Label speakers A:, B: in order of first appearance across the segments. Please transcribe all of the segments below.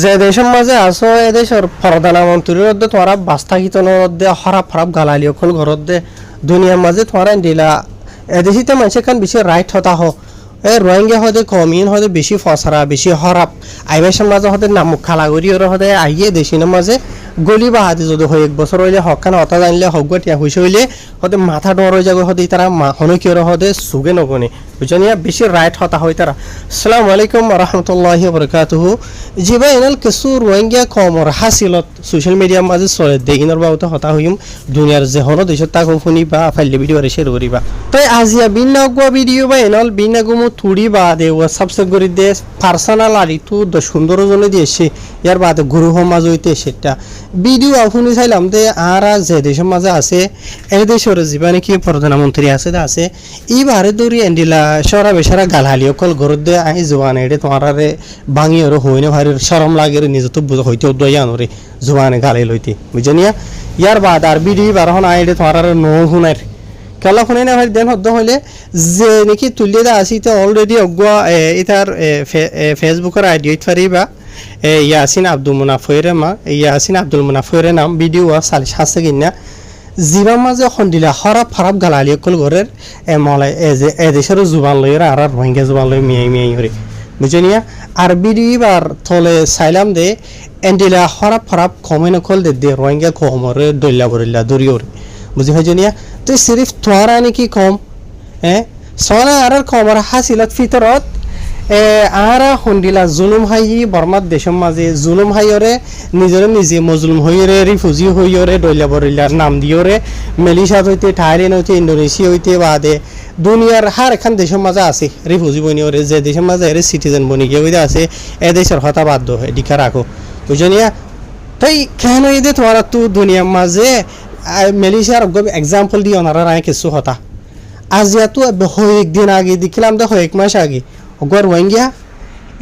A: যে দেশের মাঝে আছো এ দেশের প্রধানমন্ত্রীর মধ্যে তোমার বাস্তাকিতনের মধ্যে হরাপ হরাপ গালালি অকল ঘরত দে দুনিয়ার মাঝে তোমার দিলা এদেশিতে মানুষ কান বেশি রাইট হতা হো এ রোহিঙ্গা হদে কমিন হদে বেশি ফসরা বেশি হরাপ আইবাসের মাঝে হদে নামুক খালাগরি ওর হদে আইয়ে দেশিনের মাঝে গলি বা হাতে যদি হয় এক বছর হইলে হকান হতা জানলে হকগটিয়া হইছে হইলে হদে মাথা ডর হয়ে যাবে হদে তারা হনকি ওর হদে সুগে নগনে বুঝনিয়া বেশি রাইট হতা হয় তারা। আসসালামু আলাইকুম রহমতুল্লাহি বরকাতুহু। জি ভাই এনাল কিছু রোহিঙ্গা কমর হাসিলত সোশ্যাল মিডিয়ার মাঝে চলে দেখিনের বাবুতে হতা হইম দুনিয়ার যে হনো দেশত তাক শুনি বা ফাইলে ভিডিও শেয়ার করিবা তাই আজিয়া বিনা গুয়া ভিডিও বা এনাল বিনা গুমো থুড়ি বা দে হোয়াটসঅ্যাপ সে করি দে পার্সোনাল আরি তু সুন্দর জনে দিয়েছে ইয়ার বাদে গুরু সমাজ হইতে সেটা ভিডিও শুনি চাইলাম দে আর যে দেশের মাঝে আছে এই দেশের যিবা নাকি প্রধানমন্ত্রী আছে এইবারে দৌড়ি এন্ডিলা সরা বেসারা গালহালি অকল ঘরত দে আহি জোয়ান এডে তোমারে ভাঙি আর হইনে ভারি শরম লাগে নিজে তো হইতে উদ্দয় আনরে জোয়ানে গালে লইতে বুঝনিয়া ইয়ার বাদ আর ভিডিও বারহন আইডে তোমার নো শুনার কেলা শুনে না ভাই দেন হদ্দ হইলে যে নাকি তুলিয়ে দা আসি তো অলরেডি অগুয়া ইতার ফেসবুকের আইডি ফারিবা ইয়াসিন আব্দুল মুনাফের মা ইয়াসিন আব্দুল মুনাফের নাম ভিডিও সালিশ হাসে কিনা জিবা মাঝে খন্দিলা হরাপ হরাপ গালালি অকল ঘরের মলাই এ দেশের জুবান লইর আর রোহিঙ্গা জুবান লই মিয়াই হরে বুঝনিয়া আর ভিডিও বার থলে চাইলাম দে এন্ডিলা হরাপ হরাপ কমেন অকল দে রোহিঙ্গা কমরে দইলা বরিলা দরিয়রে বুঝি হজনিয়া তো সিরিফ তোরা নাকি কম সোনা আর কমর হাসিলত ভিতরত আরা হন্ডিলা জুলুম হাই বর্মার দেশের মাঝে জুলুম হাইরে নিজের নিজে মজলুম হইরে রিফিউজি হইরে দইলা বরিলার নাম দিয়রে মেলিসাত হইতে থাইল্যান্ড হইতে ইন্দোনেশিয়া হইতে বাদে দুনিয়ার হার এখান দেশের মাঝে আছে রিফিউজি বনিওরে যে দেশের মাঝে এর সিটিজেন বনি গিয়ে হইতে আছে এ দেশের হতা বাধ্য হয় ডিকা রাখো বুঝনিয়া তাই কেন এদে তোমার তো দুনিয়ার মাঝে মেলিশিয়ার এক্সাম্পল দিয়ে ওনারা রায় কিছু হতা আজ ইয়াতো একদিন আগে দেখলাম দেখো এক মাস আগে গর রোহিঙ্গা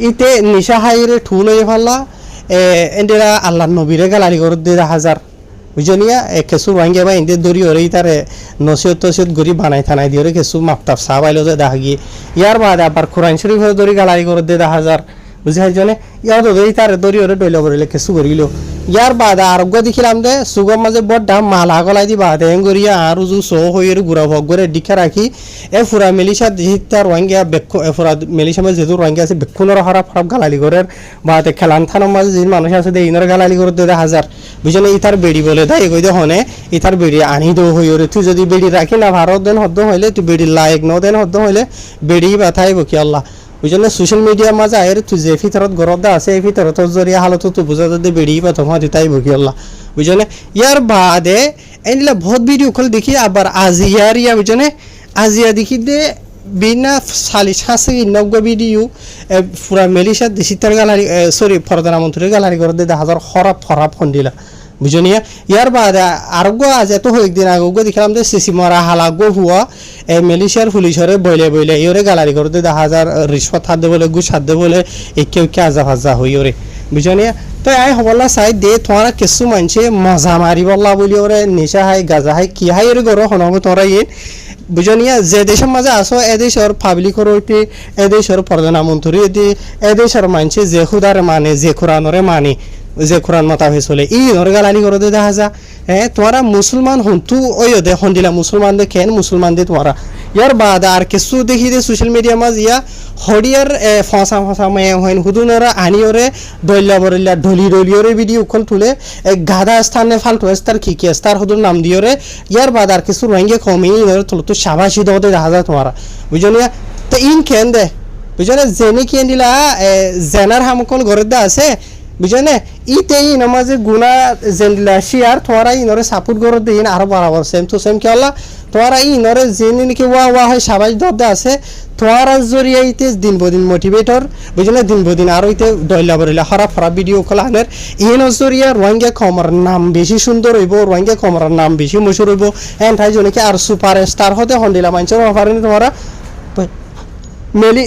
A: ইতে নিশা হাইরে ঠুল হয়ে ফাল্লা এন্ডিরা আল্লাহ নবীরে গালারি করে দে হাজার বুঝনিয়া কিছু রোহিঙ্গা বা ইন্দের দড়ি ওরে তারে নসিহত তসিহত গরিব বানাই থানাই দিয়ে কিছু মাপতাপ চা পাইলো যে দেখা গিয়ে ইয়ার বাদে আবার কোরআন শরীফের দড়ি গালারি করে দে হাজার বুঝে হাইজনে ইয়ার দড়ি তারে দড়ি ওরে ডইলা বরিলে কিছু করিল ইয়ার বাদে আরোগ্য দেখিলাম দে সুগম মাঝে বড় দাম মালা গলাই দি বাদে এঙ্গরিয়া আর উজু সো হইয়ের গুড়া ভগ করে ডিখা রাখি এ ফুরা মেলিসা দিহিতা রোহিঙ্গা বেক্ষ এ ফুরা মেলিসা মাঝে যেহেতু রোহিঙ্গা আছে বেক্ষুনের হরাপ হরাপ গালালি করে বাদে খেলান থানোর মাঝে যে মানুষ আছে দে ইনার গালালি করে দে হাজার বুঝনে ইতার বেড়ি বলে দেয় কই দে হনে ইতার বেড়ি আনি দো হইরে তুই যদি বেড়ি রাখি না ভারত দেন হদ্দ হইলে তুই বেড়ি লায়ক ন দেন হদ্দ হইলে বেড়ি বাথাই বকি আল্লাহ বুঝলে সোশ্যাল মিডিয়ার মাঝে আয়ের তুই যে ভিতরত গরদা আছে এই ভিতরত জরিয়া হালত তো বুঝা যদি বেড়ি বা তোমার দিতাই বকি আল্লাহ বুঝলে ইয়ার বাদে এনিলা বহুত ভিডিও কল দেখি আবার আজিয়ার ইয়া বুঝলে আজিয়া দেখি দে বিনা সালিশ হাসে নব্বই ভিডিও পুরা মেলিশা দেশিতার গালারি সরি প্রধানমন্ত্রীর গালারি করে দে হাজার হরাপ হরাপ খন্ডিলা বুঝনিয়া ইয়ার বাদে আরোগ্য আজ এত একদিন আগে দেখলাম যে সিসি মরা হালাগ্য হুয়া এই মেলিশিয়ার পুলিশরে বইলে বইলে ইয়রে গালারি করতে দেখা হাজার রিশ্বত হাত দে বলে গুছ হাত দে বলে একে আজা ভাজা হইরে বুঝনিয়া তো আই হবলা চাই দে তোমার কিছু মানুষে মজা মারি বললা বলি ওরে নিশা হাই গাজা হাই কি হাই ওরে গরো হনব তোরা ইন বুঝনিয়া যে দেশের মাঝে আসো এ দেশের পাবলিকর হইতে এ দেশের প্রধানমন্ত্রী হইতে এ দেশের মানুষে যে খুদারে মানে যে কোরআনরে মানে যে কোরআন মতা হয়ে চলে ই নরগালানি করে দে দেখা যা তোমারা মুসলমান হন্তু ওই দে হন্দিলা মুসলমান দে কেন মুসলমান দে তোমারা ইয়ার বাদ আর কিছু দেখি দে সোশ্যাল মিডিয়া মাঝ ইয়া হরিয়ার ফসা মেয়ে হইন হুদুনরা আনিওরে দইলা বরিলা ডলিওরে ভিডিও কল তুলে গাদা স্থানে ফালতু স্তার কি স্তার হুদুর নাম দিওরে ইয়ার বাদ আর কিছু রোহিঙ্গা কমে ইনরে তুলে তো সাবাসি দে দেখা যায় তোমারা বুঝনিয়া তো ইন কেন দে বুঝনে জেনে কেন দিলা জেনার হামকল ঘরে দা আছে বুঝনে ইতে ইনমাজে গুনা জেন্দিলা শিয়ার তোরা ইনরে সাপোর্ট করে দিন আরো বরাবর সেম টু সেম কি আল্লাহ তোরা ইনরে জেনে নাকি ওয়া হয় সাবাস দরদা আছে তোরা জরিয়া ইতে দিন বদিন মোটিভেটর বুঝলে দিন বদিন আর ইতে দইলা বরিলা হরা ফরা ভিডিও কলানের ইন জরিয়া রোহিঙ্গা কমর নাম বেশি সুন্দর হইব রোহিঙ্গা কমর নাম বেশি মশুর হইব এন্ড তাই জন্য কি আর সুপার স্টার হতে হন্ডিলা মানছর অফারেনি তোরা মেলি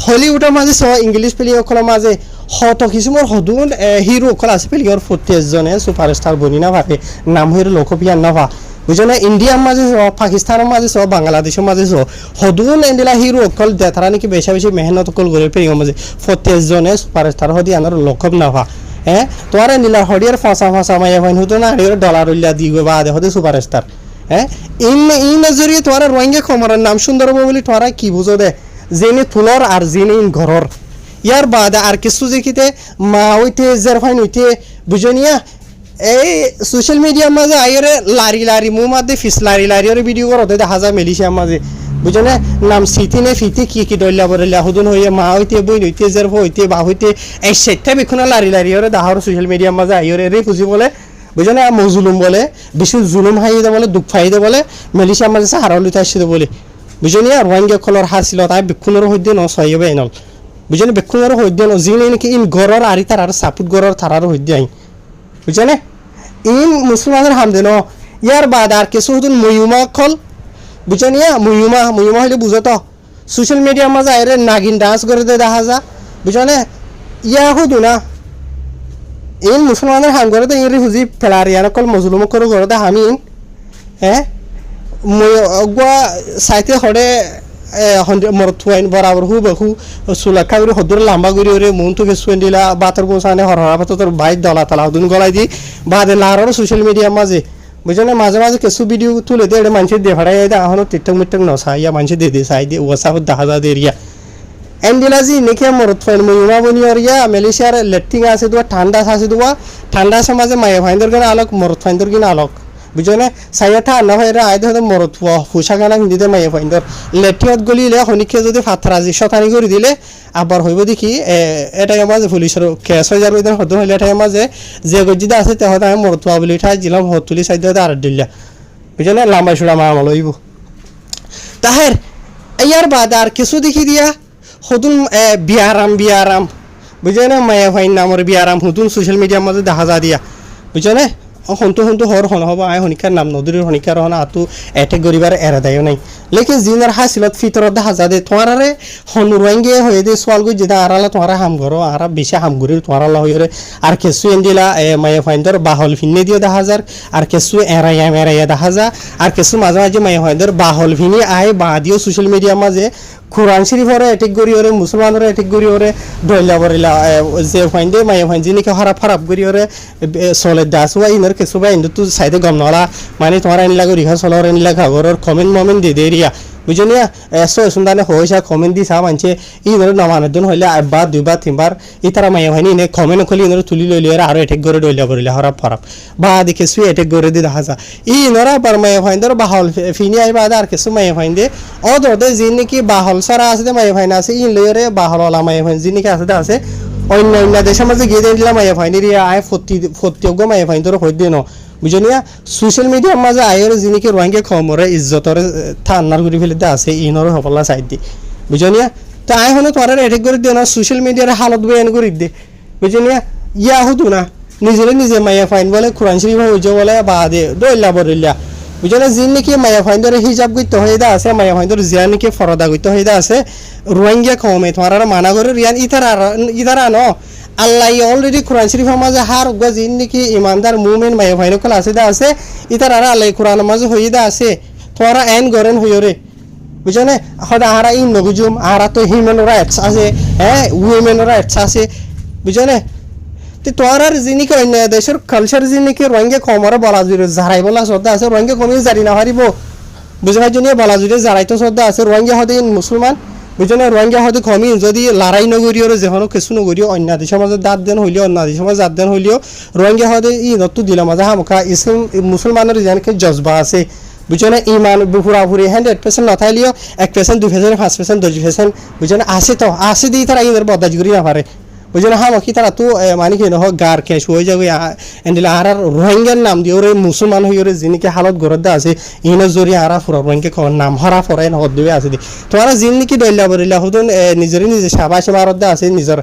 A: হলিউডের মাঝে ইংলিশ প্লেয়ার কলার মাঝে হত কিছুমার হদুন হিরো কলা আছে প্লেয়ার 40 জনে সুপারস্টার বনি না ভাবে নাম হইরে লোকপ্রিয় না ভা বুঝো না ইন্ডিয়ার মাঝে পাকিস্তানের মাঝে বাংলাদেশের মাঝে হদুন এন্ডিলা হিরো অকল দে তারা নাকি বেশি বেশি মেহনত কল করে পেয়ে মাঝে 40 জনে সুপারস্টার হদি আনার লক্ষব না ভা হ্যাঁ তোমার নীলা হডিয়ার ফাঁসা মাইয়া ফাইন হতো না আর ডলার উল্লা দিবে বা দে হদে সুপারস্টার হ্যাঁ ইন নজরিয়ে তোমার রোহিঙ্গা খমরের নাম সুন্দর হবে বলি তোমার কি বুঝো দে জেনে তুলর আর জেনে ইন ঘরর ইয়ার বাদে আর কিছু দেখিতে মা হইতে জের ফাইন হইতে বুঝো নিয়া এই সোশ্যাল মিডিয়ার মাঝে আইরে লারি মুখ মাঝে ফিস লারি ওর ভিডিও করতে দেখা যায় মেলিশিয়ার মাঝে বুঝো না নাম সিটি নে ফিতে কি ডল্লা বরল্লা হুদুন হইয়ে মা হইতে বই হইতে জের হইতে বা হইতে এই সেটটা বিখুনা লারি ওরে দাহর সোশ্যাল মিডিয়ার মাঝে আইরে রে খুঁজি বলে বুঝো না মজলুম বলে বেশি জুলুম হাই দে বলে দুঃখ ফাই দে বলে মেলিশিয়ার মাঝে সাহারা লুতে আসছে বলে বুঝো না রোহিঙ্গা কলর হাসিল তাই বিক্ষুনের হইতে ন সহিবে এনল বুঝো না বিক্ষুনের হইতে ন যিনি নাকি ইন গরর আরি তার সাপুট গরর তারার হইতে আই বুঝো না ইন মুসলমানের হামদে ন ইয়ার বাদ আর কিছু হতুন ময়ুমা খল বুঝো নিয়া ময়ুমা হইলে বুঝো তো সোশ্যাল মিডিয়ার মাঝে আইরে নাগিন ডান্স করে দে দেখা যা বুঝো না ইয়া হদু না ইন মুসলমানের হাম করে তো ইংরি হুজি ফেলারিয়ান কল মজলুম করে করে দে হামিন হ্যাঁ সাইতে হরে মরথুয়াইন বরাবর হু বহু সুলাখা করে হদুর লাম্বা করে ওরে মন তো ফেসুয়েন দিলা বাতর গোসানে হরহরা বাত তোর বাইক দলা তালা হদুন গলাই দি বাদে লারর সোশ্যাল মিডিয়ার মাঝে বুঝো না মাঝে মাঝে কিছু ভিডিও তুলে দে মানুষের দে ভাড়াই দে এখনো টিকটক মিটক নসাইয়া মানুষের দে সাই দে ওয়াসাফ দেখা যা দেরিয়া এন্ডিলাজি নেকে মরথুয়াইন ময়ুমা বনি ওরিয়া মালয়েশিয়ার লেটিং আছে দুয়া ঠান্ডা সমাজে মায়ে ভাইন্দর গান আলোক মরথুয়াইন্দর কিনা আলোক বুঝো না সাইয়াটা আনা হয় আইদে হয়তো মরতুয়া ফুসাখানা হিন্দিতে মাইয়া ফাইন্দর লেটিয়ত গলিলে হনিকে যদি ফাতরাজি শতানি করে দিলে আবার হইব দেখি এটা মাঝে পুলিশের কেস হয়ে যাবে হতো হইলে এটা মাঝে যে গজিদা আছে তে হয়তো আমি মরতুয়া বলি ঠাই দিলাম হতুলি সাইড আর দিল্লা বুঝো না লাম্বাই সুড়া মা আমল হইব তাহের ইয়ার বাদ আর কিছু দেখি দিয়া হতুন বিয়ারাম বুঝো না মায়া ফাইন নামর বিয়ারাম হতুন সোশ্যাল মিডিয়ার মাঝে দেখা যা দিয়া বুঝো না হন্তু হর হন হব আয় হনিকার নাম নদীর হনিকার হন আতু এটেক গরিবার এরা দেয় নাই লেকিন জিনার হাসিলত ফিতরত দেখা যা দে তোমারে হন রোহিঙ্গে হয়ে দে সোয়াল গই যেটা আরালা তোমারা হাম করো আর বেশি হাম গরির তোমারা হইরে আর কেসু এন্ডিলা মায়া ফাইন্দর বাহল ফিন্নে দিও দেখা যার আর কেসু এরাইয়া দেখা যা আর কেসু মাঝে মাঝে মায়া ফাইন্দর বাহল ফিনি আয় বা দিও সোশ্যাল মিডিয়ার মাঝে কোরআন শরীফরে এটেক করি ওরে মুসলমানরে এটেক করি ওরে ডইলা বরিলা যে ফাইন্দে মায়া ফাইন যিনি খারাপ করি ওরে সলে দাস ওয়া ইনর কেসু বা ইন্দু তু সাইদে গম নলা মানে তোমার এনিলা করি রিহা সলর এনিলা খাগরর কমেন্ট মমেন্ট দে দেরিয়া বুঝনিয়া এসো সুন্দানে হইসা কমেন্ট দিছা মানছে ইনর নামানের দিন হইলে একবার দুইবার তিনবার ইতারা মায়া ফাইনি নে কমেন্ট খুলি ইনর তুলি লইলি আর আরো এটেক করে ডইলা বরিলা খারাপ বা দেখে সুই এটেক করে দি দেখা যা ইনরা বার মায়া ফাইন্দর বাহল ফিনি আই বাদ আর কেসু মায়া ফাইন্দে অদরদে যিনি কি বাহল সারা আছে মায়া ফাইন আছে ইন লইরে বাহল ওলা মায়া ফাইন যিনি কি আছে অন্য দেশের মাঝে গিয়ে দিলাম মায়া ফাইনি আয় ফত্তিয়োগ্য মায়া ফাইন তোর হই দিন বুঝনিয়া সোশ্যাল মিডিয়ার মাঝে আয়ের যিনি কি রোহিঙ্গা খমরে ইজ্জতরে থানার ঘুরি ফেলিতে আছে ইনর সফলা সাইড দি বুঝনিয়া তো আয় হলে তোমার এটেক করে দিও না সোশ্যাল মিডিয়ার হালত বয়ান করে দে বুঝনিয়া ইয়া হতো না নিজে মায়া ফাইন বলে কোরআন শরীফ হইছে বলে বা দে দইলা বরিল্লা বুঝলে যিনি নাকি মায়া ফাইন্দর হিজাব করতে হয়ে আছে মায়া ফাইন্দর জিয়া নাকি ফরদা করতে হয়ে আছে রোহিঙ্গা কমে তোমার মানা করে রিয়ান ইতারা ন আল্লাহ অলরেডি কোরআন শরীফের মাঝে হার গা যিনি নাকি ইমানদার মুমিন মায়া ফাইন কল আছে ইতারা আল্লাহ কোরআনের মাঝে হয়ে আছে তোমারা এন গরেন হইরে বুঝলে হয়তো আহারা ইন নগুজুম আহারা তো হিউম্যান রাইটস আছে হ্যাঁ উইমেন রাইটস আছে বুঝলে তো তোরার যিনি কি অন্য দেশের কালচার যিনি কি রোহিঙ্গা কমরে বলা জুড়ে জারাই বলা শ্রদ্ধা আছে রোহিঙ্গা কমিয়ে জারি না হারিব বুঝে ভাই জন্য বলা জুড়ে জারাই তো শ্রদ্ধা আছে রোহিঙ্গা হতে মুসলমান বুঝলে রোহিঙ্গা হতে কমি যদি লড়াই নগরীয় যেহনো কিছু নগরীয় অন্য দেশের মাঝে দাঁত দেন হইলেও অন্য দেশের মাঝে দাঁত দেন হইলেও রোহিঙ্গা হতে ই নতু দিলাম মাঝে হামকা ইসলাম মুসলমানের যেনকে জজবা আছে বুঝলে ইমান পুরাপুরি 100% নথাইলেও 1% 2% 5% 10% বুঝলে আছে দিয়ে তারা ইনের বদাজ করি না পারে বুঝলে হ্যাঁ কি তারা তো মানে কি নহ গার ক্যাশ হয়ে যাবে এন্ডিলা আর রোহিঙ্গার নাম দিয়ে ওরে মুসলমান হয়ে ওরে যিনিকে হালত গরদ আছে ইনের জরি আরা ফুরা রোহিঙ্গা নাম হরা ফরাই হদ দেবে আছে দি তোমারা যিনিকি দইলা বরিলা হদন নিজে সাবাসে মারদ আছে নিজের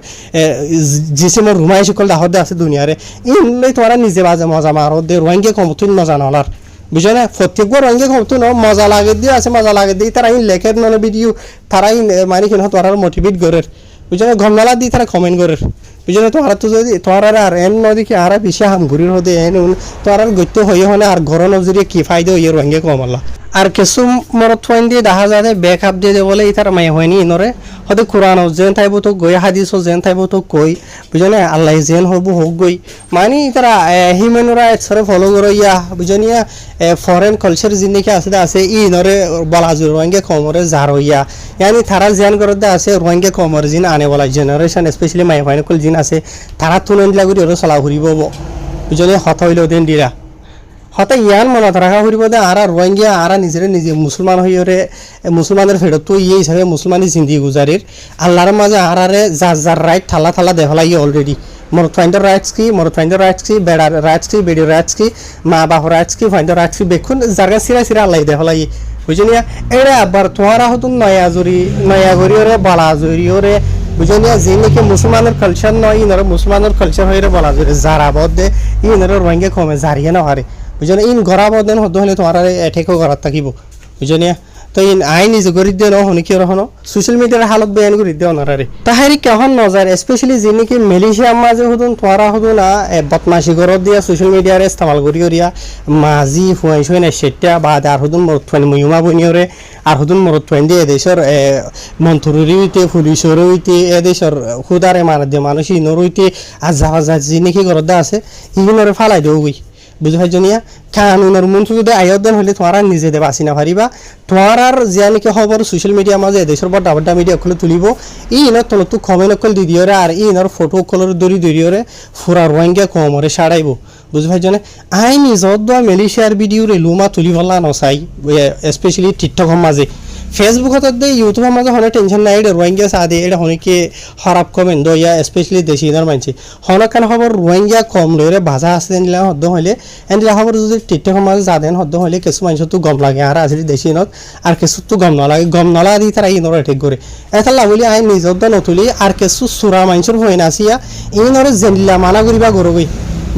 A: জিসিমের রুমাই সকল দাহদ আছে দুনিয়ারে ইনলে তোমারা নিজে বাজে মজা মারদ দে রোহিঙ্গা কমতুন মজা নলার বুঝো না প্রত্যেকবার রোহিঙ্গা কমতুন মজা লাগে দিয়ে আছে মজা লাগে দিয়ে তারা ইন লেখের নলে ভিডিও তারা ইন মানে কি নহ তোরা মোটিভেট করে বুঝলে গমনালা দি তারা কমেন্ট করে বুঝলে তোমার তো যদি তোমার আর এন নদীকে আর বেশি হামগুড়ির হতে এন তোমার আর গত্য হয়ে হলে আর ঘর নজরিয়ে কি ফায়দা হইয়ে রঙে কমাল্লা আর কিছু মরত ফাইন দিয়ে দেখা যায় ব্যাক আপ দিয়ে বলে ইতার মাই হয়নি ইনরে হয়তো কোরআন যেন থাইব তো গই হাদিস যেন থাইব তো কই বুঝলে আল্লাহ যেন হব হোক গই মানে তারা হিউম্যান রাইটসরে ফলো করিয়া বুঝনিয়া ফরেন কালচার জিনিকে আছে ইনরে বলাজুর রঙে কমরে জার হইয়া ইয়ানি তারা জেন করতে আছে রঙে কমর জিন আনে বলা জেনারেশন স্পেশালি মাই ফাইন কল জিন আছে তারা তুলন দিলা করি ওরা চলা ঘুরিব বুঝলে হত হইলেও দেন দিলা হতে ইয়ান মনত রাখা ফুরিব দে আর রোহিঙ্গা আর নিজে মুসলমান হইরে মুসলমানের ফেরত তো ইয়ে হিসাবে মুসলমানি জিন্দি গুজারির আল্লাহর মাঝে আরারে যার রাইট থালা দেহলাই অলরেডি মরত ফাইন্ডার রাইটস কি বেড়ার রাইটস কি বেডির রাইটস কি মা বাপ রাইটস কি ফাইন্ডার রাইটস কি বেক্ষণ জায়গা সিরা আল্লাহ দেহলাই বুঝলিয়া এরা আবার তোমারা হতুন নয়া গরিওরে বালা জরিওরে বুঝলিয়া যে নাকি মুসলমানের কালচার নয় ইনর মুসলমানের কালচার হইরে বলা জরি যারা বদে ইনর রোহিঙ্গা কমে জারিয়ে না হারে বুঝলি ইন গড়া বদেন হতে হলে তোমার এঠেকো ঘর থাকিব বুঝলিয়া তো ইন আই নিজে করে দিয়ে শুনি কি রহনো সোশ্যাল মিডিয়ার হালত বেয়ান করে দিয়ে ওনারে তাহারি কেহন নজার স্পেশালি যে নাকি মালয়েশিয়া মাঝে হতুন তোরা হতুন বদমাশি ঘরত দিয়া সোশ্যাল মিডিয়ারে ইস্তেমাল করি করিয়া মাঝি ফুয়াই শুই না সেটা বা আর হতুন মরত ফাইন মহিমা বনিয়রে আর হতুন মরত ফাইন দিয়ে এদেশের মন্ত্রী হইতে পুলিশের হইতে এদেশের খুদারে মারা দিয়ে মানুষ ইনর হইতে আর যা যে নাকি ঘরত আছে ইনরে ফালাই দেও গই বুঝতে পারছনিয়া কানুনের মন্ত্র যদি আয়োজন হলে তোমার নিজে দেবা আসি না পারিবা তোমার আর যে নাকি খবর সোশ্যাল মিডিয়া মাঝে দেশের বড় মিডিয়া খুলে তুলিব ইনর তলত কমেন্ট অকল দি দিওরে আর ইনর ফটো কলর দড়িওরে ফুরা রোহিঙ্গা কমরে সারাইব বুঝতে পারছনে আই নিজত দোয়া মালয়েশিয়ার ভিডিওরে লুমা তুলি বলা নচাই স্পেশালি টিকটকৰ মাঝে ফেসবুকত দে ইউটিউবের মাঝে হনে টেনশন নাই রোহিঙ্গা সাদে এটা হনেকে খারাপ কমেন্ট দইয়া স্পেশালি দেশিদার মানছি হনকান খবর রোহিঙ্গা কম লইরে ভাজা আছে নিলা হদ্দ হইলে এন্ডিলা খবর যদি টিকটকৰ মাঝে যাদেন হদ্দ হইলে কিছু মানুষ তো গম লাগে আর আসলে দেশিনত আর কিছু তো গম নলাগে গম নলা দি তারা ইনর ঠিক করে এটা লাগুলি আই নিজত দা নতুলি আর কিছু সুরা মানুষের হই না আসিয়া ইনরে জেনলা মানা করিবা গরবই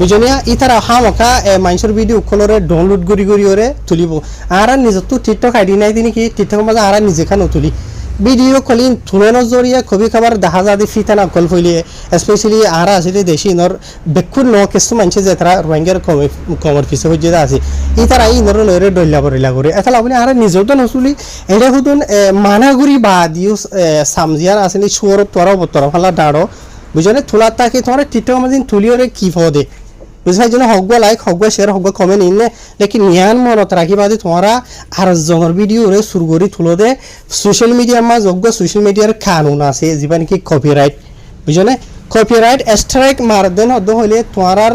A: বুঝনিয়া ইতারা হামকা মানুষের ভিডিও কলরে ডাউনলোড করি ওরে তুলিব আর নিজত তো টিকটক আইডি নাই তিনি কি টিকটকের মাঝে আর নিজে খানো তুলি ভিডিও কলিং তুলনের জরিয়া কবি খাবার দেখা যাদি ফিতানা কল ফইলে স্পেশালি আর আসলে দেশি নর বেকুর ন কিছু মানুষ যে তারা রোহিঙ্গার কমর পিছে হয়ে যেতে আছে ইতারা ইনর লইরে ডল্লা করে এটা লাভলি আর নিজেও তো নচুলি এটা হুদুন মানাগুড়ি বা দিও সামজিয়ার আসলে সুর তরা ফালা ডাড়ো বুঝলে তোলার তাকে তোমার টিকটকের মাঝে তুলিওরে কি ফদে বুঝাই জন্য হকবা লাইক হকবা শেয়ার হকবা কমেন্ট ইনলে লেকিন নিয়ান মনত রাখি বাদে তোমরা আর জনের ভিডিও রে শুরু করি তুলো দে সোশ্যাল মিডিয়ার মাঝ হকবা সোশ্যাল মিডিয়ার কানুন আছে যেবা নাকি কপিরাইট বুঝলে কপিরাইট স্ট্রাইক মার দেন হদ্দ হইলে তোমার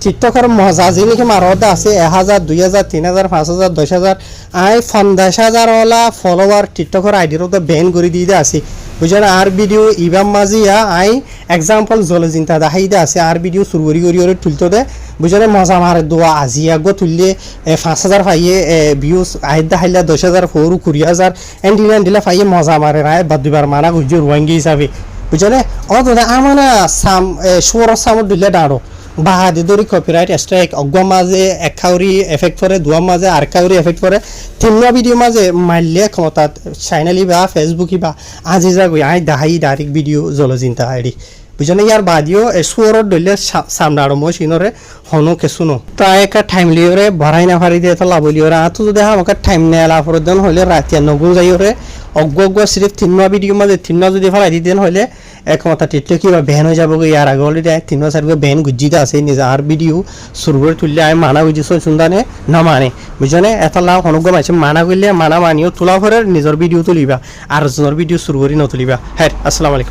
A: টিকটকের মজা যে নাকি মারদা আছে 1000 2000 3000 5000 10000 আই 50000 ওলা ফলোয়ার টিকটকের আইডির তো ব্যান করে দিয়ে আছে বুঝলেন আর ভিডিও ইবাম মাজিয়া আই এক্সাম্পল জলে চিন্তা দেখাইতে আছে আর ভিডিও শুরু করি তুলতে দে বুঝলেন মজা মারে দোয়া আজি আগো তুললে 5000 পাইয়ে ভিউজ আইদ দেখাইলে 10000 ফোর 20000 এন্ডিলা পাইয়ে মজা মারে রায় বাদুবার মানা গুজর রোহিঙ্গা হিসাবে বুঝলে ও দাদা আমানা সাম সুর সামত দিলে ডাড়ো বাহাদি দরি কপিরাইট স্ট্রাইক অগ্বা মাঝে এক খাউরি এফেক্ট করে দুয়া মাঝে আর খাউরি এফেক্ট করে তিনটা ভিডিও মাঝে মারলে ক্ষমতা চাইনালি বা ফেসবুকি বা আজি যাগই আই দাহাই ডাইরেক্ট ভিডিও জলচিন্তা আইডি বুঝলে ইয়ার বাদিও সুরত ধরলে সামনে আরো মই সিনরে হনো কিছু নো তাই একটা টাইম লিওরে ভরাই না ফারি দিয়ে তো লাভ লিওরে আতো যদি আমাকে টাইম নেয় লাফর দেন হইলে রাতে নগুন যাইওরে অগ্গ সিরিফ তিনটা ভিডিও মাঝে তিনটা যদি ফেলাই দিতেন হইলে একমাত্র টিকটক কিবা ব্যান হয়ে যাবো ইয়ার আগে অলরেডি 3-4 ব্যান গুজিতে আছে নিজে আর ভিডিও শুরু করে তুললে আমি মানা বুঝিছো শুনদানে না মানে বুঝলে এত লাভ অনুগ্রহ মানছে মানা করলে মানা মানিও তোলা পরে নিজের ভিডিও তুলিবা আর জনের ভিডিও শুরু করে নতুলিবা হ্যাঁ আসসালামু আলাইকুম